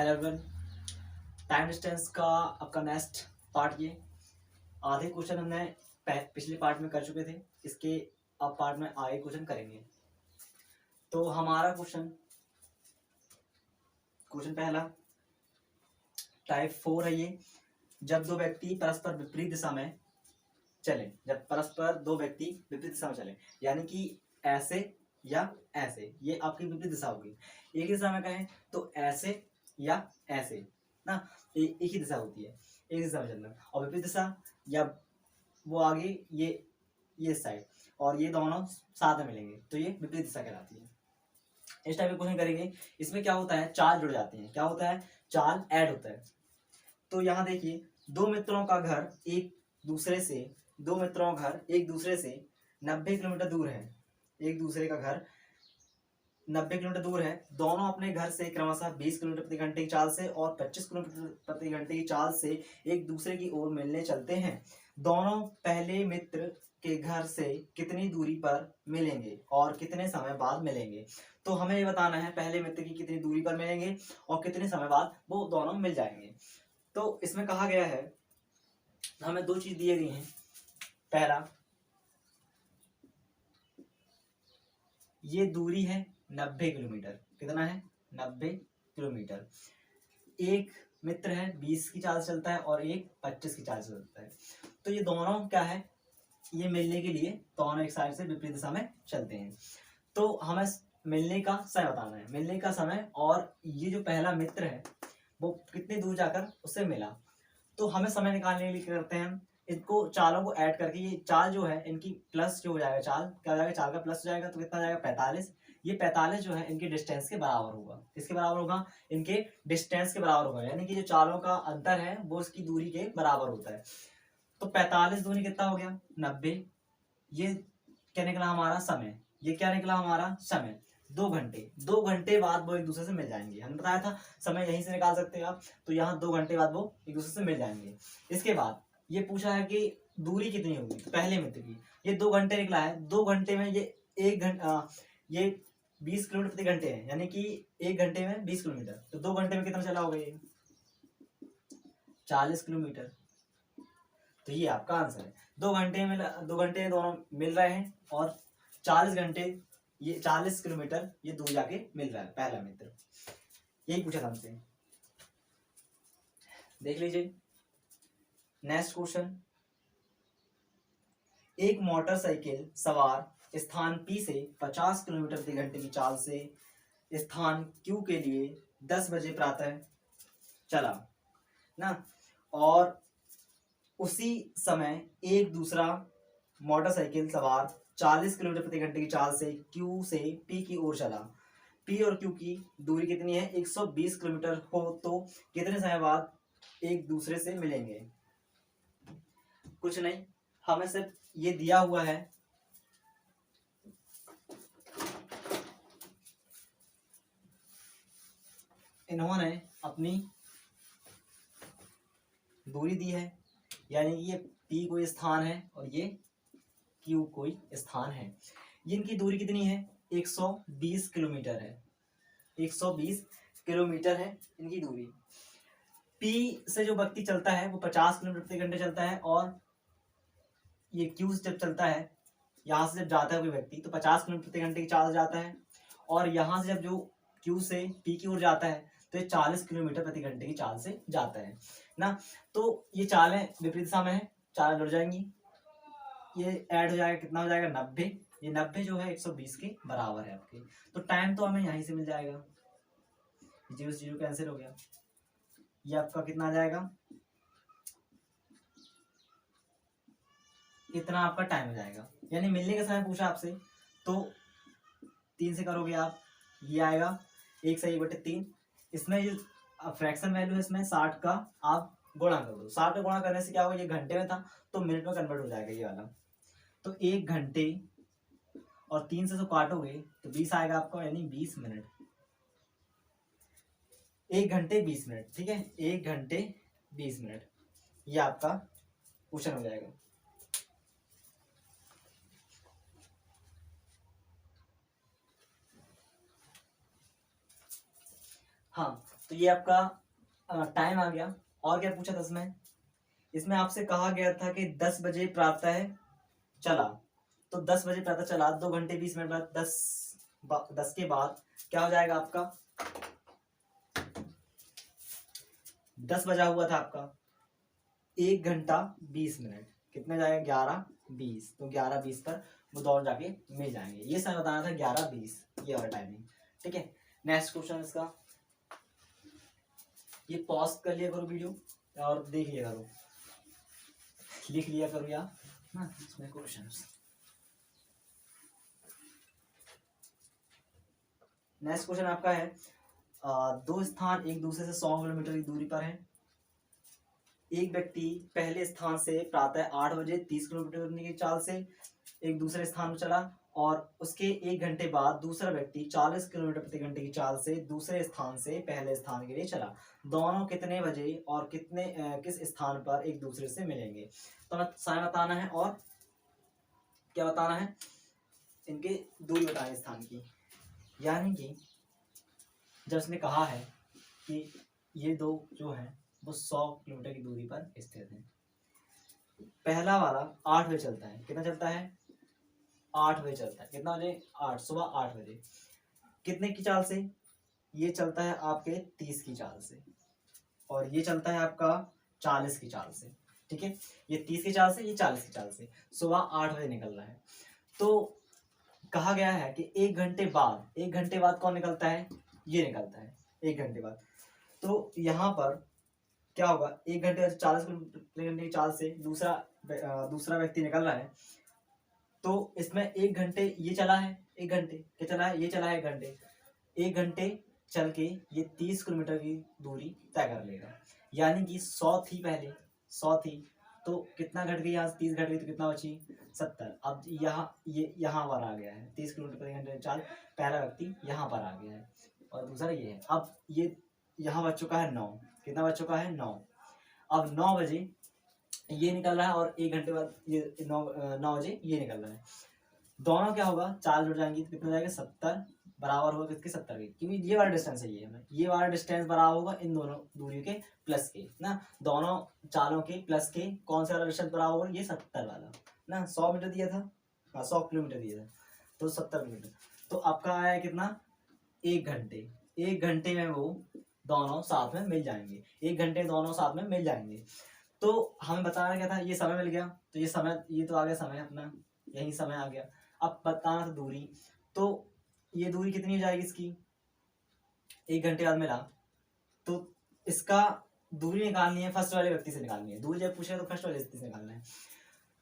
Hello everyone, time distance का आपका next part ये। आधे क्वेश्चन हमने पिछले पार्ट में कर चुके थे, इसके अब पार्ट में आगे क्वेश्चन करेंगे। तो हमारा क्वेश्चन पहला टाइप 4 है ये। जब दो व्यक्ति परस्पर विपरीत दिशा में चले, यानी कि ऐसे या ऐसे, ये आपकी विपरीत दिशा होगी। एक ही दिशा में कहें तो ऐसे या ऐसे ना, एक ही दिशा होती है, एक दिशा में चलना। और विपरीत दिशा या वो आगे ये साइड और ये दोनों साथ में मिलेंगे तो ये विपरीत दिशा कहलाती है। इस टाइप के क्वेश्चन करेंगे। इसमें क्या होता है, चाल जुड़ जाती है। क्या होता है, चाल ऐड होता है। तो यहाँ देखिए, दो मित्रों का घर एक दूसरे से 90 किलोमीटर दूर है। एक दूसरे का घर 90 किलोमीटर दूर है। दोनों अपने घर से क्रमशः 20 किलोमीटर प्रति घंटे की चाल से और 25 किलोमीटर प्रति घंटे की चाल से एक दूसरे की ओर मिलने चलते हैं। दोनों पहले मित्र के घर से कितनी दूरी पर मिलेंगे और कितने समय बाद मिलेंगे। तो हमें ये बताना है पहले मित्र की कितनी दूरी पर मिलेंगे और कितने समय बाद वो दोनों मिल जाएंगे। तो इसमें कहा गया है, हमें दो चीज दिए गई हैं। पहला, ये दूरी है 90 किलोमीटर। कितना है, 90 किलोमीटर। एक मित्र है 20 की चाल से चलता है और एक 25 की चाल से चलता है। तो ये दोनों क्या है, ये मिलने के लिए दोनों एक साइड से विपरीत दिशा में चलते हैं। तो हमें मिलने का समय बताना है, मिलने का समय। और ये जो पहला मित्र है वो कितनी दूर जाकर उससे मिला। तो हमें समय निकालने के लिए क्या करते हैं, इनको चालों को ऐड करके, ये चाल जो है इनकी प्लस जो हो जाएगा, चाल क्या हो जाएगा, चाल का प्लस हो जाएगा तो कितना जाएगा 45। ये 45 जो है इनके डिस्टेंस के बराबर होगा। किसके बराबर होगा, इनके डिस्टेंस के बराबर होगा। यानी कि जो चालों का अंतर है वो उसकी दूरी के बराबर होता है। तो 45 दूनी कितना हो गया, 90। ये क्या निकला हमारा समय, ये क्या निकला हमारा समय, 2 घंटे। 2 घंटे बाद वो एक दूसरे से मिल जाएंगे। हमने बताया था समय यहीं से निकाल सकते हैं आप। तो यहाँ 2 घंटे बाद वो एक दूसरे से मिल जाएंगे। इसके बाद ये पूछा है कि दूरी कितनी होगी, तो पहले मित्र की ये 2 घंटे निकला है। 2 घंटे में ये 1 घंटा, ये 20 किलोमीटर प्रति घंटे है, यानी कि 1 घंटे में 20 किलोमीटर। तो 2 घंटे में कितना चला होगा, ये 40 किलोमीटर। तो ये आपका आंसर है। 2 घंटे में 2 घंटे दोनों मिल रहे हैं और 40 घंटे, ये 40 किलोमीटर ये दूर जाके मिल रहा है पहला मित्र। यही पूछा था हमसे, देख लीजिए नेक्स्ट क्वेश्चन। एक मोटरसाइकिल सवार स्थान P से 50 किलोमीटर प्रति घंटे की चाल से स्थान Q के लिए 10 बजे प्रातः चला ना, और उसी समय एक दूसरा मोटरसाइकिल सवार 40 किलोमीटर प्रति घंटे की चाल से Q से P की ओर चला। P और Q की दूरी कितनी है, 120 किलोमीटर हो तो कितने समय बाद एक दूसरे से मिलेंगे। कुछ नहीं, हमें सिर्फ ये दिया हुआ है, इन्होंने अपनी दूरी दी है, यानी कि ये P कोई स्थान है और ये Q कोई स्थान है। इनकी दूरी कितनी है, 120 किलोमीटर है। 120 किलोमीटर है इनकी दूरी। P से जो व्यक्ति चलता है वो 50 किलोमीटर प्रति घंटे चलता है, और ये Q से जब चलता है, यहाँ से जब जाता है कोई व्यक्ति तो 50 किलोमीटर प्रति घंटे की चाल से जाता है, और यहाँ से जब जो Q से P की ओर जाता है तो ये 40 किलोमीटर प्रति घंटे की चाल से जाता है ना। तो ये चालें विपरीत दिशा में है, चालें जुड़ जाएंगी, ये ऐड हो जाएगा, कितना हो जाएगा 90। ये 90 जो है 120 के बराबर है आपके। तो टाइम तो हमें यहीं से मिल जाएगा, 0 से 0 कैंसिल हो गया। ये आपका कितना आ जाएगा, इतना आपका टाइम हो जाएगा। यानी मिलने का समय पूछा आपसे तो 3 से करोगे आप, ये आएगा 1 से 1/3। इसमें जो फ्रैक्शन वैल्यू है इसमें 60 का आप गुणा कर दो। 60 का गुणा करने से क्या होगा, ये घंटे में था तो मिनट में कन्वर्ट हो जाएगा ये वाला। तो 1 घंटे और 3 से जो काटोगे तो 20 आएगा आपका, यानी 20 मिनट। 1 घंटे 20 मिनट, ठीक है, 1 घंटे 20 मिनट, ये आपका क्वेश्चन हो जाएगा। हाँ, तो ये आपका टाइम आ गया। और क्या पूछा था इसमें आपसे कहा गया था कि 10 बजे प्रातः चला, तो 10 बजे प्रातः चला, 2 घंटे 20 मिनट बाद 10 के बाद क्या हो जाएगा आपका, 10 बजा हुआ था आपका, 1 घंटा 20 मिनट, कितने जाएगा 11:20, तो 11:20 पर वो दौड़ जाके मिल जाएंगे। ये समय बताना था 11:20, ये वाला टाइमिंग। ठीक है, नेक्स्ट क्वेश्चन इसका, ये पॉज कर लिया करो वीडियो और देख लिया करो, लिख लिया करो या ना इसमें क्वेश्चन। नेक्स्ट क्वेश्चन आपका है, दो स्थान एक दूसरे से 100 किलोमीटर की दूरी पर हैं। एक व्यक्ति पहले स्थान से प्रातः 8 बजे 30 किलोमीटर की चाल से एक दूसरे स्थान पर चला और उसके 1 घंटे बाद दूसरा व्यक्ति 40 किलोमीटर प्रति घंटे की चाल से दूसरे स्थान से पहले स्थान के लिए चला। दोनों कितने बजे और किस स्थान पर एक दूसरे से मिलेंगे। तो हमें समय बताना है और क्या बताना है, इनके दूरी बतानी स्थान की। यानी कि जब उसने कहा है कि ये दो जो है वो 100 किलोमीटर की दूरी पर स्थित है। पहला वाला 8 बजे चलता है, कितना चलता है 8 बजे चलता है, कितना बजे 8, सुबह 8 बजे। कितने की चाल से, ये चलता है आपके 30 की चाल से और ये चलता है आपका 40 की चाल से। ठीक है, ये 30 की चाल से, ये 40 की चाल से, सुबह 8 बजे निकल रहा है। तो कहा गया है कि 1 घंटे बाद कौन निकलता है, ये निकलता है 1 घंटे बाद। तो यहाँ पर क्या होगा, 1 घंटे 40 किलोमीटर की चाल से दूसरा व्यक्ति निकल रहा है। तो इसमें 1 घंटे ये चला है, 1 घंटे क्या चला है, ये चला है 1 घंटे। 1 घंटे चल के ये 30 किलोमीटर की दूरी तय कर लेगा। यानी कि 100 थी पहले, 100 थी, तो कितना घट गई, यहाँ 30 घट गई तो कितना बची 70। अब यहाँ पर आ गया है 30 किलोमीटर प्रति घंटे चाल, पहला व्यक्ति यहाँ पर आ गया है और दूसरा ये है। अब ये यहाँ बच चुका है 9, कितना बच चुका है 9। अब 9 बजे ये निकल रहा है और 1 घंटे बाद ये 9 बजे ये निकल रहा है। दोनों क्या होगा, 4 जुड़ जाएंगी तो कितना जाएगा 70, बराबर होगा किसके 70 के, क्योंकि ये वाला डिस्टेंस है, ये हमें ये वाला डिस्टेंस बराबर होगा इन दोनों दूरियों के प्लस के ना, दोनों चालों के प्लस के। कौन सा वाला डिस्टेंस बराबर होगा, ये 70 वाला ना। 100 मीटर दिया था, 100 किलोमीटर दिया था, तो 70 किलोमीटर। तो आपका आया कितना 1 घंटे। 1 घंटे में वो दोनों साथ में मिल जाएंगे, 1 घंटे दोनों साथ में मिल जाएंगे। तो हमें बताना क्या था, ये समय मिल गया, तो ये समय, ये तो आ गया समय अपना, यही समय आ गया। अब बताना था दूरी, तो ये दूरी कितनी हो जाएगी इसकी, 1 घंटे बाद मिला, तो इसका दूरी निकालनी है, फर्स्ट वाले व्यक्ति से निकालनी है। दूरी जब पूछे तो फर्स्ट वाले व्यक्ति से निकालना है।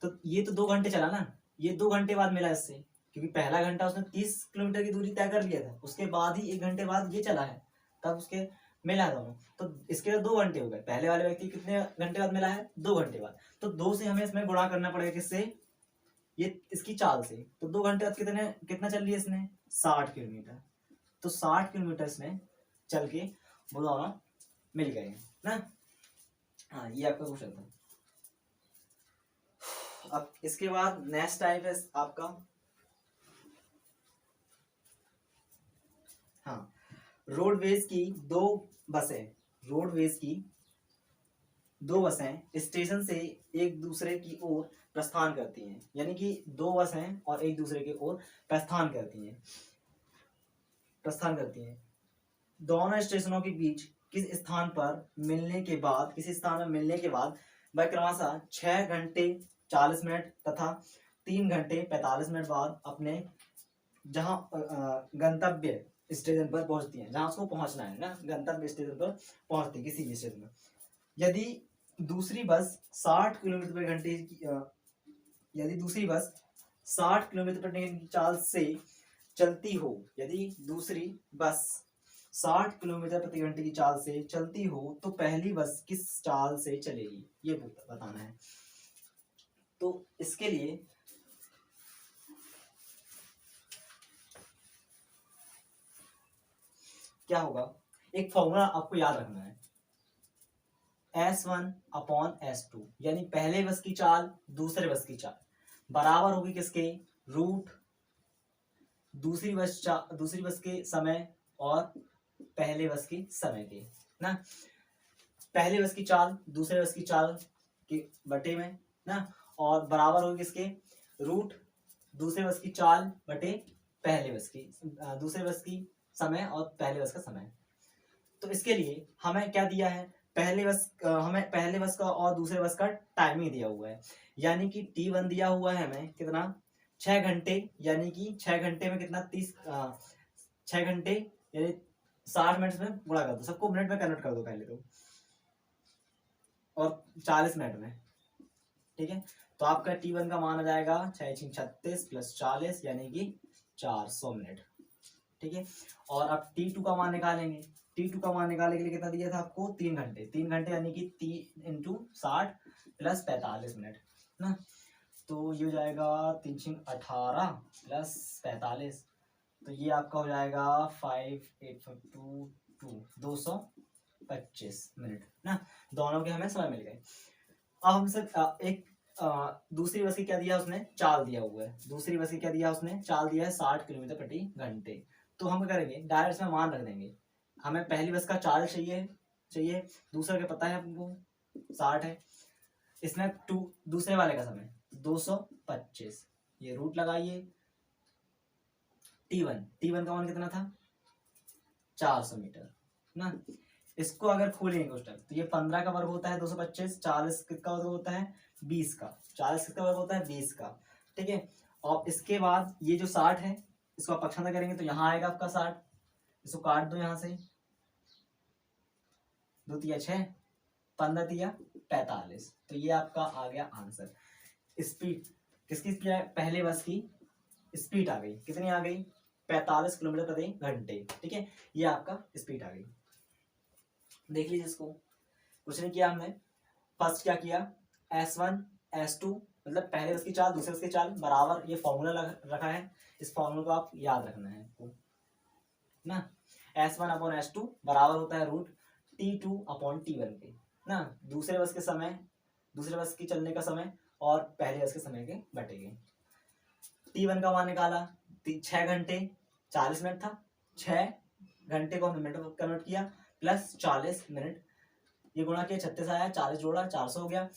तो ये तो 2 घंटे चला ना, ये 2 घंटे बाद मिला इससे, क्योंकि पहला घंटा उसने 30 किलोमीटर की दूरी तय कर लिया था, उसके बाद ही 1 घंटे बाद ये चला है, तब उसके मिला है दोनों। तो इसके 2 घंटे हो गए, पहले वाले व्यक्ति कितने घंटे बाद मिला है, 2 घंटे बाद। तो 2 से हमें इसमें गुणा करना पड़ेगा, किससे, ये इसकी चाल से। तो 2 घंटे बाद कितना चल रही है इसने, 60 किलोमीटर। तो 60 किलोमीटर इसमें चल के वो दोनों मिल गए ना। हाँ, ये आपका क्वेश्चन था। अब इसके बाद नेक्स्ट टाइप है आपका, हाँ, रोडवेज की दो बसें स्टेशन से एक दूसरे की ओर प्रस्थान करती हैं। यानी कि 2 बसें और एक दूसरे की ओर प्रस्थान करती हैं। दोनों स्टेशनों के बीच किसी स्थान में मिलने के बाद वह क्रमशः 6 घंटे 40 मिनट तथा 3 घंटे 45 मिनट बाद अपने जहां गंतव्य स्टेशन पर पहुंचती हैं, जहां उसको पहुंचना है ना, गंतव्य स्टेशन पर पहुंचती किसी भी स्टेशन में। यदि दूसरी बस 60 किलोमीटर प्रति घंटे की चाल से चलती हो, यदि दूसरी बस 60 किलोमीटर प्रति घंटे की चाल से चलती हो तो पहली बस किस चाल से चलेगी, ये बताना है। तो इसके लिए क्या होगा, एक फॉर्मूला आपको याद रखना है, S1/S2, यानी पहले बस की चाल दूसरे बस की चाल बराबर होगी किसके, रूट दूसरी बस के समय और पहले बस की समय के ना, पहले बस की चाल दूसरे बस की चाल के बटे में ना, और बराबर होगी किसके, रूट दूसरे बस की चाल बटे पहले बस की, दूसरे बस की समय और पहले बस का समय। तो इसके लिए हमें क्या दिया है, हमें पहले बस का और दूसरे बस का टाइमिंग दिया हुआ है, यानी कि T1 दिया हुआ है हमें कितना 6 घंटे, यानी कि 6 घंटे में कितना 6 घंटे यानी 60 मिनट में गुणा कर दो, सबको मिनट में कन्वर्ट कर दो पहले तो, और 40 मिनट में, ठीक है। तो आपका T1 का मान आ जाएगा 6 36 प्लस 40 यानी कि 400 मिनट, ठीक है। और अब T2 का मान निकालेंगे, T2 का मान निकालने के लिए कितना दिया था आपको 3 घंटे, 3 घंटे यानी कि 3 × 60 प्लस 45 मिनट ना, तो ये हो जाएगा 3 18 प्लस 45, तो ये आपका हो जाएगा 225 मिनट ना, दोनों के हमें समय मिल गए। अब हमसे एक दूसरी बस की क्या दिया उसने, चाल दिया हुआ है, दूसरी बस की क्या दिया उसने, चाल दिया है 60 किलोमीटर प्रति घंटे। तो हम क्या करेंगे, डायरेक्ट इसमें मान रख देंगे, हमें पहली बस का चाल चाहिए दूसरा का पता है हमको 60 है, इसमें दूसरे वाले का समय 225, ये रूट लगाइए, T1 का मान कितना था 400 मीटर ना। इसको अगर खोलेंगे क्वेश्चन तो ये 15 का वर्ग होता है 225, 40 किसका वर्ग होता है 20 का, 40 किसका वर्ग होता है 20 का, ठीक है। और इसके बाद ये जो 60 है इसको आप पक्षांतर करेंगे तो यहाँ आएगा आपका 60, इसको काट दो यहाँ से, 2 तिया 6, 15 तिया 45, तो ये आपका आ गया आंसर। स्पीड किसकी स्पीड है, पहले बस की स्पीड आ गई, कितनी आ गई 45 किलोमीटर प्रति घंटे, ठीक है, ये आपका स्पीड आ गई। देख लीजिए इसको, कुछ नहीं किया हमने, फर्स्ट क्या किया S1 S2 मतलब पहले बस की चाल दूसरे बस की चाल बराबर, ये फॉर्मूला रखा है, इस फॉर्मूला को आप याद रखना है आपको ना, S1 अपॉन S2 बराबर होता है रूट T2 अपॉन T1 के ना, दूसरे बस के समय दूसरे बस की चलने का समय और पहले बस के समय के बटेगे। T1 का मान निकाला 6 घंटे 40 मिनट था, 6 घंटे को हमने मिनट में कन्वर्ट किया प्लस 40 मिनट, ये गुणा किया 36 आया, 40 जोड़ा 400 हो गया,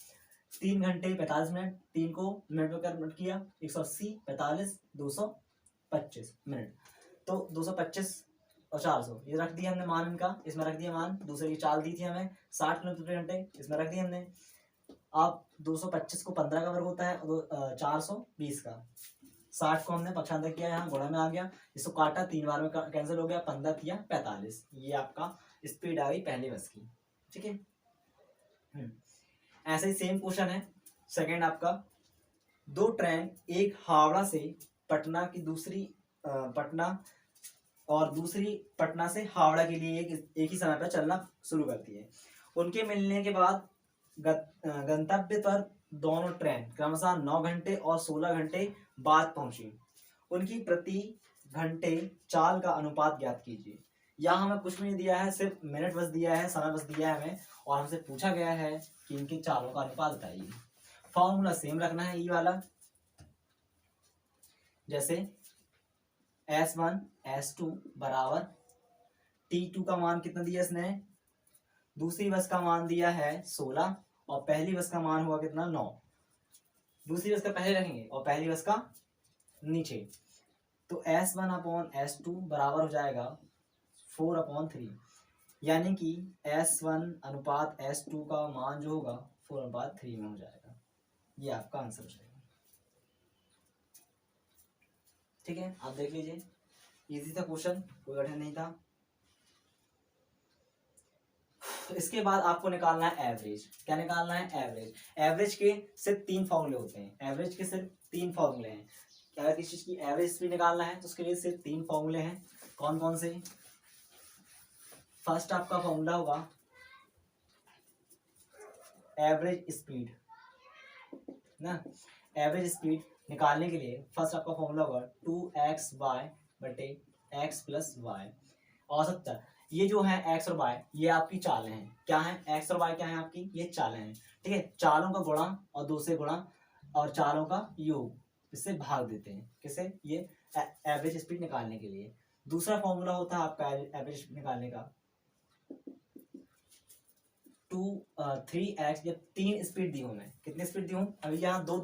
3 घंटे 45 मिनट, 3 को मिनट में कन्वर्ट किया 180 45 225 मिनट, तो 225 और 400 ये रख दिया हमने मान इनका, इसमें रख दिया मान, दूसरे की चाल दी थी हमें 60 किलोमीटर प्रति घंटे, इसमें रख दिया हमने। अब 225 को 15 का वर्ग होता है और 420 का, 60 को हमने पक्षांतर किया यहाँ गुणा में आ गया, इसको काटा 3 बार में कैंसिल हो गया, 15 तिया 45, ये आपका स्पीड आ गई पहले बस की, ठीक है। ऐसे ही सेम क्वेश्चन है सेकंड आपका, 2 ट्रेन एक हावड़ा से पटना की दूसरी पटना और दूसरी पटना से हावड़ा के लिए एक ही समय पर चलना शुरू करती है, उनके मिलने के बाद गंतव्य पर दोनों ट्रेन क्रमशः 9 घंटे और 16 घंटे बाद पहुंची, उनकी प्रति घंटे चाल का अनुपात ज्ञात कीजिए। यहाँ हमें कुछ भी नहीं दिया है, सिर्फ मिनट बस दिया है, समय बस दिया है हमें, और हमसे पूछा गया है कि इनकी चालों का अनुपात बताइए। फॉर्मूला सेम रखना है, ये वाला, जैसे S1 S2 बराबर T2 का मान कितना दिया इसने, दूसरी बस का मान दिया है 16 और पहली बस का मान हुआ कितना 9, दूसरी बस का पहले रखेंगे और पहली बस का नीचे, तो S1 अपॉन S2 बराबर हो जाएगा 4/3, यानी कि S1 अनुपात S2 का मान जो होगा 4/3 में हो जाएगा, ये आपका आंसर हो जाएगा, ठीक है। आप देख लीजिए, इजी था क्वेश्चन, कोई कठिन नहीं था। तो इसके बाद आपको निकालना है एवरेज, क्या निकालना है एवरेज, एवरेज के सिर्फ 3 फॉर्मूले होते हैं, एवरेज के सिर्फ 3 फॉर्मूले हैं, अगर किसी चीज की एवरेज स्पीड निकालना है तो उसके लिए सिर्फ 3 फॉर्मूले हैं, कौन कौन से, फर्स्ट आपका फॉर्मूला होगा एवरेज स्पीड ना, एवरेज स्पीड निकालने के लिए फर्स्ट आपका फॉर्मूला होगा 2xy बटे x प्लस वाई, औसत ये जो है x और y ये आपकी चालें हैं, क्या है x और y क्या है आपकी, ये चालें हैं, ठीक है, चालों का गुणा और 2 से गुणा और चालों का योग, इससे भाग देते हैं, किसे, ये एवरेज स्पीड निकालने के लिए। दूसरा फॉर्मूला होता है आपका एवरेज निकालने का, 3x, जब 3 स्पीड दी हूँ मैं, कितनी स्पीड दी हूँ, अभी यहाँ दो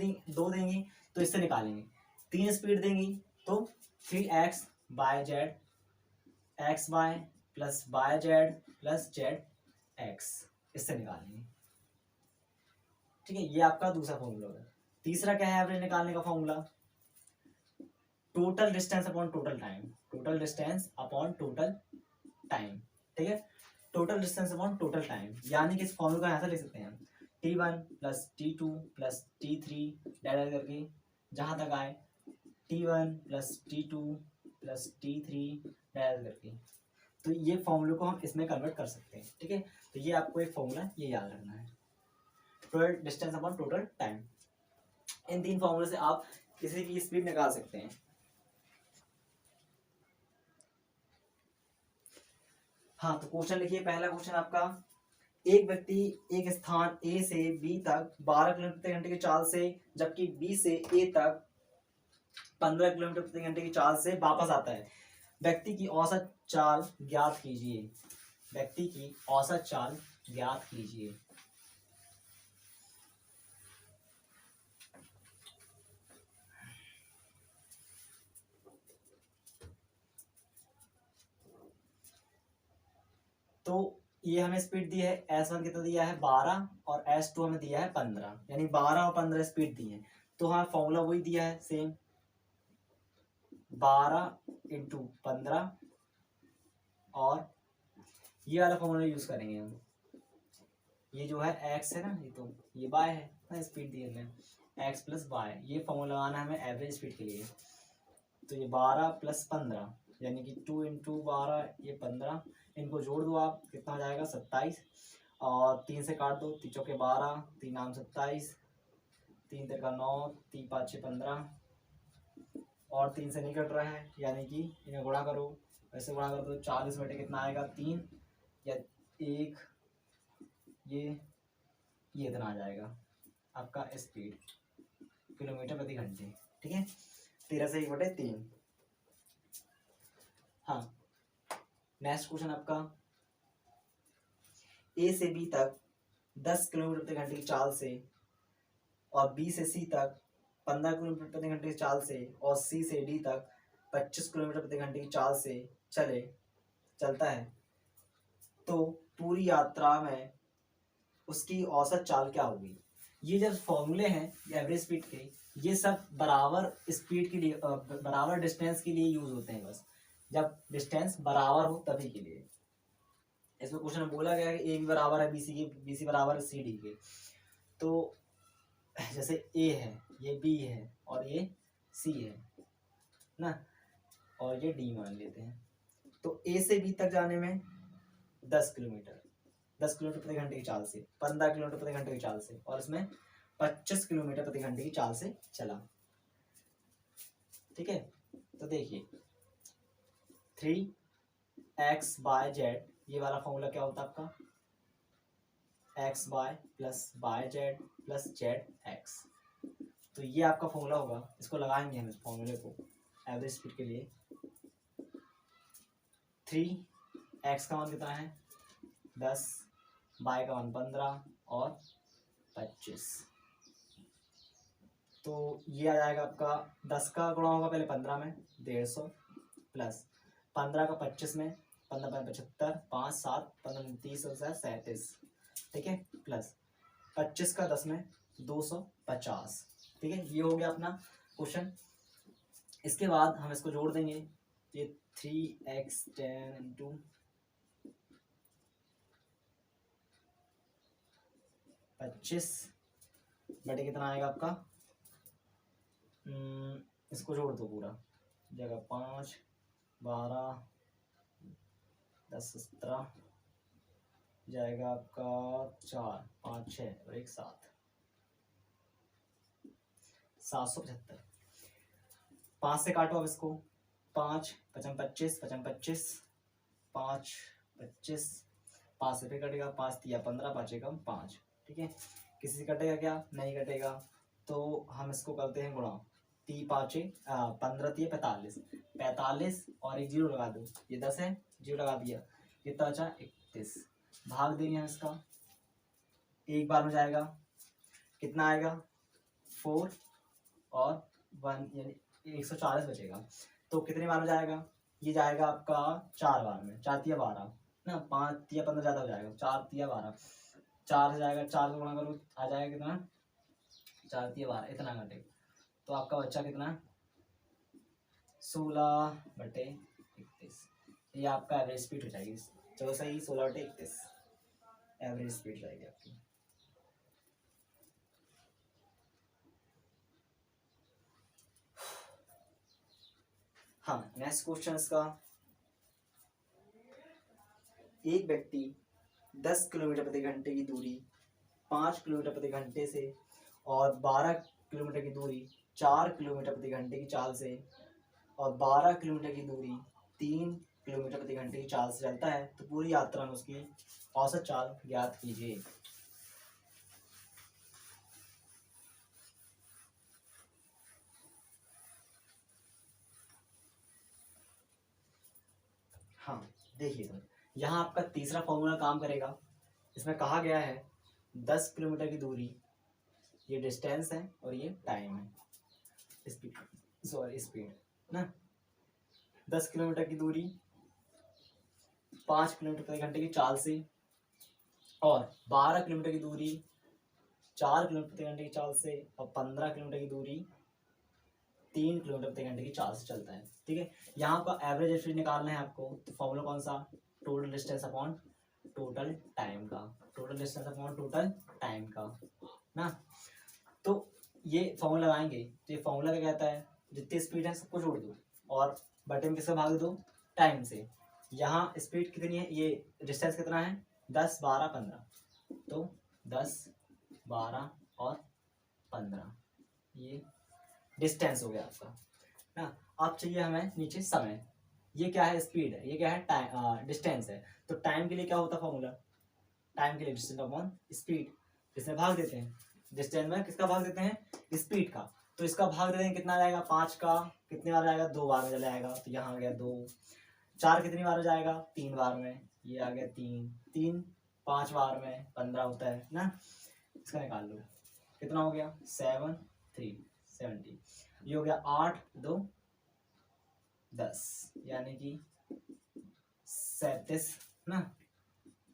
देंगी तो इससे निकालेंगे, 3 स्पीड देंगी तो 3x by Z, X Y plus by Z plus Z X, इससे निकालेंगे। ठीक है, ये आपका दूसरा फॉर्मूला होगा। तीसरा क्या है एवरेज निकालने का formula, total distance upon total time, total distance upon total time. ठीक है, total distance upon total time, यानी कि इस फॉर्मूला को यहाँ से लिख सकते हैं T1 plus T2 plus T3 direct करके जहाँ तक आए, T1 plus T2 plus T3 direct करके, तो ये फॉर्मूले को हम इसमें कन्वर्ट कर सकते हैं। ठीक है, तो ये आपको एक फॉर्मूला ये याद रखना है, total distance upon total time. इन 3 फॉर्मूले से आप किसी की स्पीड निकाल सकते हैं। हाँ, तो क्वेश्चन लिखिए। पहला क्वेश्चन आपका, एक व्यक्ति एक स्थान ए से बी तक 12 किलोमीटर प्रति घंटे की चाल से, जबकि बी से ए तक 15 किलोमीटर प्रति घंटे की चाल से वापस आता है। व्यक्ति की औसत चाल ज्ञात कीजिए, व्यक्ति की औसत चाल ज्ञात कीजिए। तो ये हमें स्पीड दी है, S1 कितना दिया है 12 और S2 हमें दिया है 15, यानी 12 और 15 स्पीड दी है। तो हाँ, फॉर्मूला वही दिया है सेम, 12 इंटू 15, और ये वाला फॉर्मूला यूज करेंगे हम। ये जो है x है ना, ये तो ये y है ना, स्पीड दी है x प्लस y, ये फॉर्मूला लगाना है हमें एवरेज स्पीड के लिए। तो ये 12 प्लस 15 यानी कि 2 इंटू 12, ये 15, इनको जोड़ दो आप, कितना हो जाएगा 27, और 3 से काट दो, 3 चौके 12, 3 आम 27, 3 तिरका 9, 3 5 6 15, और 3 से नहीं कट रहा है, यानी कि इन्हें गुणा करो, ऐसे गुणा कर दो, 40 बटे कितना आएगा 3 या 1, ये इतना आ जाएगा आपका स्पीड किलोमीटर प्रति घंटे। ठीक है, 13 से 1 बटे 3। हाँ, नेक्स्ट क्वेश्चन आपका, ए से बी तक 10 किलोमीटर प्रति घंटे की चाल से, और बी से सी तक 15 किलोमीटर प्रति घंटे की चाल से, और सी से डी तक 25 किलोमीटर प्रति घंटे की चाल से चलता है, तो पूरी यात्रा में उसकी औसत चाल क्या होगी। ये जब फॉर्मूले हैं एवरेज स्पीड के, ये सब बराबर स्पीड के लिए, बराबर डिस्टेंस के लिए यूज होते हैं, बस जब डिस्टेंस बराबर हो तभी के लिए। इसमें क्वेश्चन में बोला गया है कि ए भी बराबर है बीसी के, बीसी बराबर है सी डी के। तो जैसे ए है, ये बी है, और ये सी है ना, और ये डी मान लेते हैं। तो ए से बी तक जाने में 10 किलोमीटर प्रति घंटे की चाल से, 15 किलोमीटर प्रति घंटे की चाल से, और इसमें 25 किलोमीटर प्रति घंटे की चाल से चला। ठीक है, तो देखिए 3x बाय जेड, ये वाला फॉर्मूला क्या होता है आपका, x by plus by Z plus Z X. तो ये आपका फॉर्मूला होगा, इसको लगाएंगे हम इस फॉर्मूले को एवरेज स्पीड के लिए। 3x का मान कितना है 10, बाय का मान 15 और 25, तो ये आ जाएगा आपका 10 का गुणा होगा पहले 15 में 150, प्लस 15 का 25 में, 15 75, 5 7 15 30 और 37। ठीक है, प्लस 25 का 10 में 250। ठीक है, ये हो गया अपना क्वेश्चन। इसके बाद हम इसको जोड़ देंगे, ये 3x 10 इंटू 25 बटे कितना आएगा आपका, इसको जोड़ दो पूरा, जगह 5 12 10 17 जाएगा आपका 4 5 6 और 1 7, 775। 5 से काटो अब इसको, 5 5 25 5 25 5 25, 5 से फिर कटेगा, 5 दिया 15, 5 एकम 5। ठीक है, किसी से कटेगा क्या, नहीं कटेगा, तो हम इसको करते हैं गुणा, पाँचे 15 3 45, 45 और एक जीरो लगा दो, ये 10 है, जीरो लगा दिया, कितना बचा 31। भाग देंगे हम इसका, एक बार में जाएगा, कितना आएगा 4 और 1 यानी 140 बचेगा। तो कितने बार में जाएगा, ये जाएगा आपका 4 बार में, 4 तिया 12 ना, 5 तिया 15 ज़्यादा हो जाएगा, 4 तिया 12, 4 से जाएगा, 4 से गुणा करो आ जाएगा कितना 4 तिया 12, इतना घंटे। तो आपका बच्चा कितना 16/31, ये आपका एवरेज स्पीड हो जाएगी। चलो सही 16/31 एवरेज स्पीड जाएगी आपकी। हाँ नेक्स्ट क्वेश्चन इसका, एक व्यक्ति 10 किलोमीटर प्रति घंटे की दूरी 5 किलोमीटर प्रति घंटे से और 12 किलोमीटर की दूरी 4 किलोमीटर प्रति घंटे की चाल से और 12 किलोमीटर की दूरी 3 किलोमीटर प्रति घंटे की चाल से चलता है, तो पूरी यात्रा में उसकी औसत चाल ज्ञात कीजिए। हाँ देखिए तो यहाँ आपका तीसरा फॉर्मूला काम करेगा। इसमें कहा गया है 10 किलोमीटर की दूरी, ये डिस्टेंस है और ये टाइम है, स्पीड ना। 10 किलोमीटर की दूरी 5 किलोमीटर प्रति घंटे की चाल से और 12 किलोमीटर की दूरी 4 किलोमीटर प्रति घंटे की चाल से और 15 किलोमीटर की दूरी 3 किलोमीटर प्रति घंटे की चाल से चलता है। ठीक है, यहाँ का एवरेज स्पीड निकालना है आपको, तो फॉर्मूला कौन सा, total distance upon total time का, total distance upon total time का ना। तो ये फॉर्मूला लगाएंगे तो ये फॉर्मूला क्या कहता है, जितनी स्पीड है सबको जोड़ दो और बटे में किससे भाग दो, टाइम से। यहाँ स्पीड कितनी है, ये डिस्टेंस कितना है 10 12 15, तो 10 12 और 15 ये डिस्टेंस हो गया आपका ना। अब चाहिए हमें नीचे समय, ये क्या है स्पीड है, ये क्या है टाइम डिस्टेंस है। तो टाइम के लिए क्या होता है फॉर्मूला, टाइम के लिए डिस्टेंस अपॉन स्पीड, इसमें भाग देते हैं, डिस्टेंस में किसका भाग देते हैं स्पीड का, तो इसका भाग देते हैं कितना आ जाएगा 5 का, कितने बार जाएगा 2 बार में चला जाएगा, तो यहाँ आ गया 2, 4 कितनी बार जाएगा 3 बार में, ये आ गया 3, 3 5 बार में 15 होता है ना। इसका निकाल लो कितना हो गया 7 3 70, ये हो गया 8 2 10 यानी कि 37 ना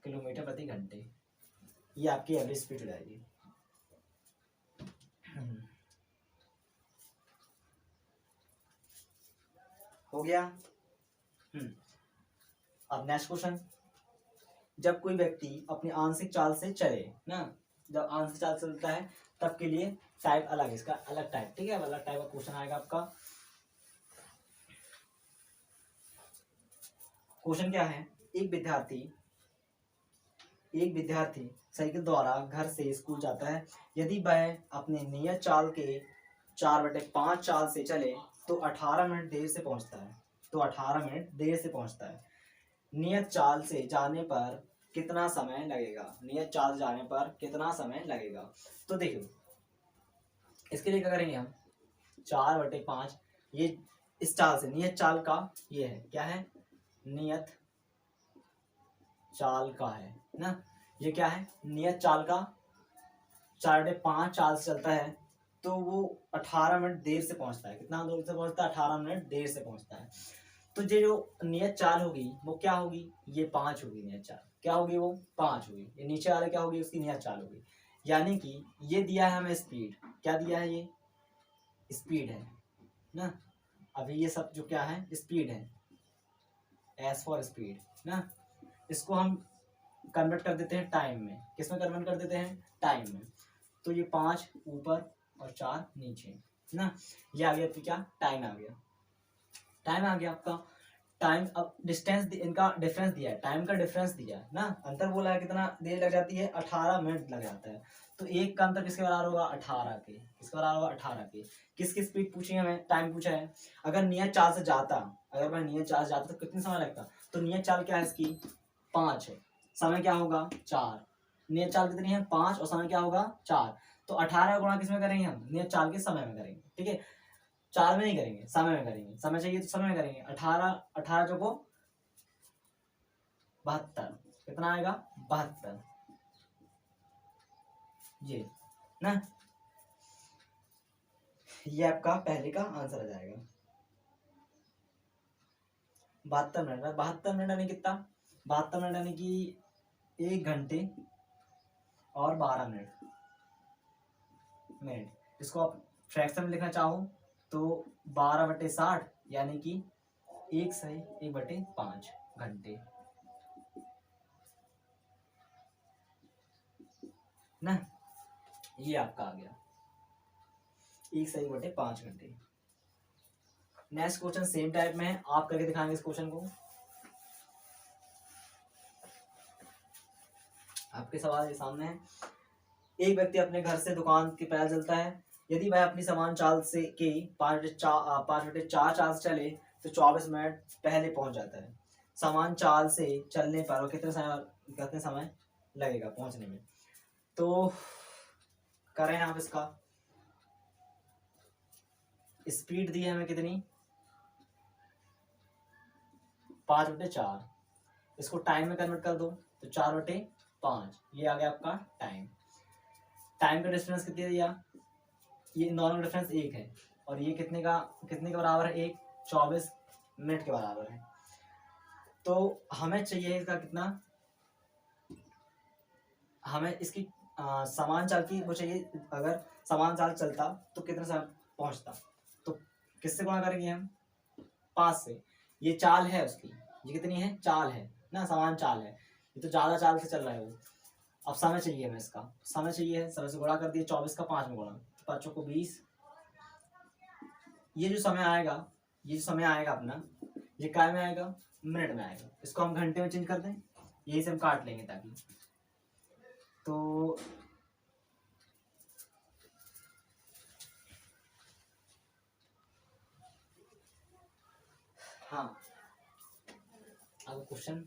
किलोमीटर प्रति घंटे, ये आपकी एवरेज स्पीड हो जाएगी। हो गया। अब नेक्स्ट क्वेश्चन, जब कोई व्यक्ति अपनी आंशिक चाल से चले ना, जब आंशिक चाल से चलता है तब के लिए टाइप अलग है, इसका अलग टाइप, ठीक है, अलग टाइप का क्वेश्चन आएगा आपका। क्वेश्चन क्या है, एक विद्यार्थी साइकिल द्वारा घर से स्कूल जाता है, यदि वह अपने नियत चाल के 4/5 चाल से चले तो 18 मिनट देर से पहुंचता है, तो 18 मिनट देर से पहुंचता है। नियत चाल से जाने पर कितना समय लगेगा, नियत चाल जाने पर कितना समय लगेगा। तो देखो इसके लिए क्या करेंगे हम, 4/5 ये इस चाल से, नियत चाल का ये है, क्या है नियत चाल का है ना, ये क्या है नियत चाल का 4/5 चाल से चलता है, तो वो 18 मिनट देर से पहुंचता है, कितना देर से पहुंचता है 18 मिनट देर से पहुंचता है। तो ये जो नियत चाल होगी वो क्या होगी, ये 5 होगी नियत चाल, क्या होगी वो 5 होगी, ये नीचे वाले क्या होगी उसकी नियत चाल होगी। यानी कि ये दिया है हमें स्पीड, क्या दिया है ये स्पीड है ना, अभी ये सब जो क्या है स्पीड है, एस फॉर स्पीड ना। इसको हम कन्वर्ट कर देते हैं टाइम में, किसमें कन्वर्ट कर देते हैं टाइम में, तो ये 5 ऊपर और 4 नीचे ना, ये आ गया तो क्या टाइम आ गया, टाइम आ गया आपका। टाइम अब डिस्टेंस इनका डिफरेंस दिया है, टाइम का डिफरेंस दिया है ना, अंतर बोला है कितना देर लग जाती है 18 मिनट लग जाता है, तो एक का अंतर किसके बराबर होगा 18 के, किसके बराबर होगा 18 के। किसकी स्पीड पूछी है हमें, टाइम पूछा है। अगर नियत चाल से जाता, अगर मैं नियत चाल से जाता तो कितने समय लगता, तो नियत चाल क्या है इसकी 5 है, समय क्या होगा 4, नियत चाल कितनी है 5 और समय क्या होगा 4, तो 18 गुणा किसमें करेंगे हम नियत चाल के समय में करेंगे, ठीक है। 4 में नहीं करेंगे, समय में करेंगे, समय चाहिए तो समय में करेंगे। 18 चौको 72, कितना आएगा 72, ये ना, ये आपका पहले का आंसर आ जाएगा। 72 मिनट, 72 मिनट यानी कितना, 72 मिनट यानी कि 1 घंटे और 12 मिनट। इसको आप फ्रैक्शन में लिखना चाहो तो 12/60 यानी कि 1/5 घंटे ना, ये आपका आ गया 1/5 घंटे। नेक्स्ट क्वेश्चन सेम टाइप में है, आप करके दिखाएंगे इस क्वेश्चन को। आपके सवाल के सामने है। एक व्यक्ति अपने घर से दुकान के पैदल चलता है। यदि वह अपनी समान चाल से के 5/4 चाल से चले तो 24 मिनट पहले पहुंच जाता है। समान चाल से चलने पर वो कितने समय लगेगा पहुंचने में। तो करें आप इसका, स्पीड दी है हमें कितनी 5/4, इसको टाइम में कन्वर्ट कर दो तो 4/5, ये आ गया आपका टाइम। टाइम का डिफरेंस कितने दिया, ये इन दोनों का डिफरेंस 1 है और ये कितने के बराबर है, 24 मिनट के बराबर है। तो हमें चाहिए इसका कितना, हमें इसकी समान चाल की वो चाहिए। अगर समान चाल चलता तो कितने समय पहुंचता, तो किससे गुणा करेंगे हम 5 से। ये चाल है उसकी, ये कितनी है, चाल है ना, समान चाल है, ये तो ज्यादा चाल से चल रहा है वो। अब समय चाहिए हमें, इसका समय चाहिए, समय से गुणा कर दिए, 24 का 5 में गुणा, 5 को 20। ये जो समय आएगा अपना, ये काय में आएगा, मिनट में आएगा। इसको हम घंटे में चेंज कर दें, यही से हम काट लेंगे ताकि, तो हाँ अब क्वेश्चन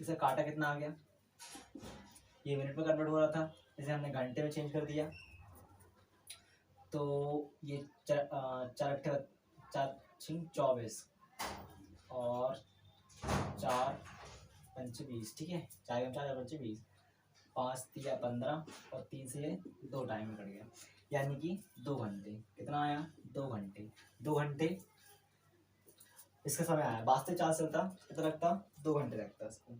इसे काटा कितना आ गया, ये मिनट में कन्वर्ट हो रहा था, इसे हमने घंटे में चेंज कर दिया। तो ये 4/24 और 4×5 ठीक है, 4×4 = 20, 5×3 = 15 और 3 से 2 टाइम में कट गया, यानी कि 2 घंटे। कितना आया 2 घंटे। 2 घंटे इसका समय आया, वास्तविक चाल चलता कितना लगता 2 घंटे लगता इसको,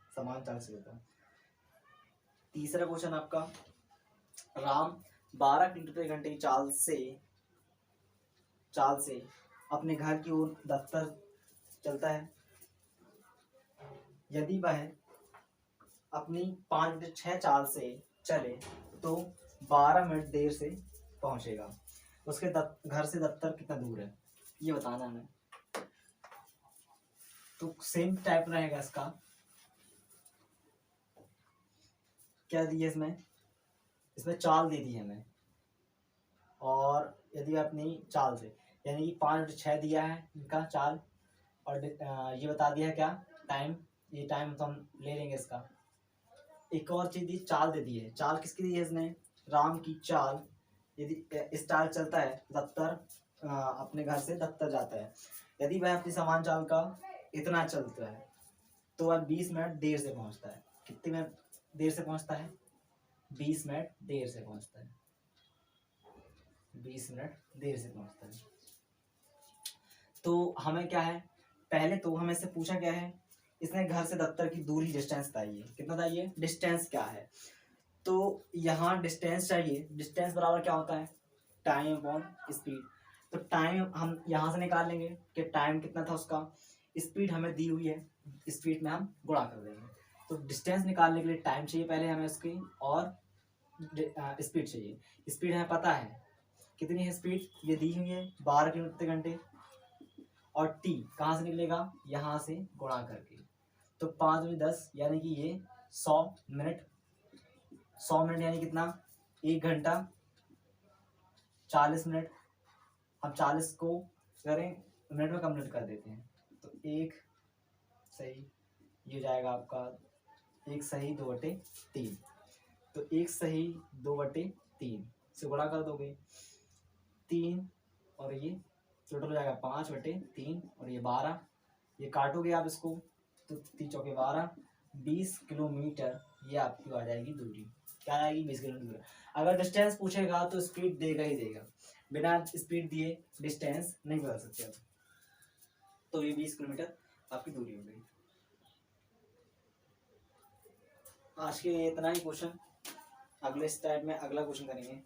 समान चाल से होता। तीसरा क्वेश्चन आपका, राम 12 किलोमीटर प्रति घंटे की चाल से अपने घर की ओर दफ्तर चलता है। यदि वह अपनी 5/6 चाल से चले तो 12 मिनट देर से पहुंचेगा। उसके घर से दफ्तर कितना दूर है ये बताना हमें। तो सेम टाइप रहेगा इसका, क्या दिया इसमें चाल दे दी है हमें, और यदि अपनी चाल से यानी कि 5/6 दिया है इनका चाल, और ये बता दिया है क्या टाइम, ये टाइम तो हम ले लेंगे इसका। एक और चीज दी, चाल दे दी है। चाल किसकी दी है इसने, राम की चाल। यदि इस चाल चलता है दफ्तर, अपने घर से दफ्तर जाता है, यदि वह अपनी समान चाल का इतना चलता है तो वह 20 मिनट देर से पहुंचता है। कितने मिनट देर से पहुंचता है, 20 मिनट देर से पहुंचता है, 20 मिनट देर से पहुंचता है। तो हमें क्या है, पहले तो हमें इससे पूछा क्या है, इसने घर से दफ्तर की दूरी डिस्टेंस बताइए, कितना चाहिए, डिस्टेंस क्या है। तो यहाँ डिस्टेंस चाहिए, डिस्टेंस बराबर क्या होता है, टाइम अपॉन स्पीड। तो टाइम हम यहाँ से निकाल लेंगे कि टाइम कितना था उसका, स्पीड हमें दी हुई है, स्पीड में हम गुणा कर देंगे। तो डिस्टेंस निकालने के लिए टाइम चाहिए पहले हमें उसकी, और स्पीड चाहिए। स्पीड हमें पता है कितनी है स्पीड, ये दी हुई है 12 किलोमीटर प्रति घंटे, और टी कहाँ से निकलेगा, यहाँ से गुणा करके। तो 5×10 यानी कि ये 100 मिनट, 100 मिनट यानी कितना, 1 घंटा 40 मिनट। हम 40 को करें मिनट में कन्वर्ट कर देते हैं, तो 1 सही, ये हो जाएगा आपका 1 सही 2/3। तो 1 सही 2/3 से गुणा कर दोगे, 3 और ये टोटल हो जाएगा 5/3 और ये 12, ये काटोगे आप इसको तो 3 चौके 12, 20 किलोमीटर ये आपकी आ जाएगी दूरी। क्या आएगी? 20 किलोमीटर दूरी। अगर डिस्टेंस पूछेगा तो स्पीड देगा ही देगा, बिना स्पीड दिए डिस्टेंस नहीं बता सकते आप। तो ये 20 किलोमीटर आपकी दूरी हो गई। आज के लिए इतना ही क्वेश्चन, अगले स्लाइड में अगला क्वेश्चन करेंगे।